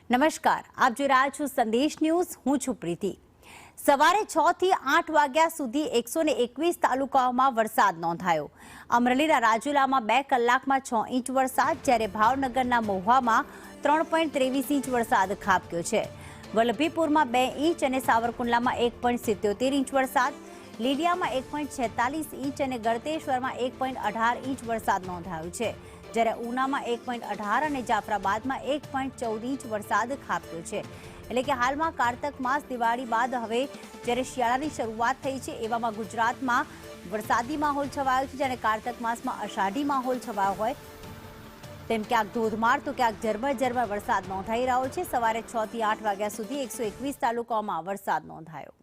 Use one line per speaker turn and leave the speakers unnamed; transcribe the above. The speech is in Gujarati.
નમસ્કાર, આપ જોઈ રહ્યા છો સંદેશ ન્યૂઝ. હું છું પ્રીતિ. સવારે 6 થી 8 વાગ્યા સુધી 121 તાલુકાઓમાં વરસાદ નોંધાયો. અમરેલીના રાજુલામાં 2 કલાકમાં 6 ઇંચ વરસાદ, જ્યારે ભાવનગરના મહુવામાં 3.23 ઇંચ વરસાદ ખાબક્યો છે. વલભીપુરમાં 2 ઇંચ અને સાવરકુંડલામાં 1.77 ઇંચ વરસાદ, લીલિયામાં 1.46 ઇંચ અને ગળતેશ્વરમાં 1.18 ઇંચ વરસાદ નોંધાયો છે. જ્યારે ઉનામાં 1.18 અને જાફરાબાદમાં 1.14 ઇંચ વરસાદ ખાબક્યો છે. એટલે કે હાલમાં કારતક માસ દિવાળી બાદ હવે જ્યારે શિયાળાની શરૂઆત થઈ છે, એવામાં ગુજરાતમાં વરસાદી માહોલ છવાયો છે. જ્યારે કારતક માસમાં અષાઢી માહોલ છવાયો હોય તેમ ક્યાંક ધોધમાર તો ક્યાંક ઝરમર વરસાદ નોંધાઈ રહ્યો છે. સવારે 6 થી 8 વાગ્યા સુધી 121 તાલુકાઓમાં વરસાદ નોંધાયો.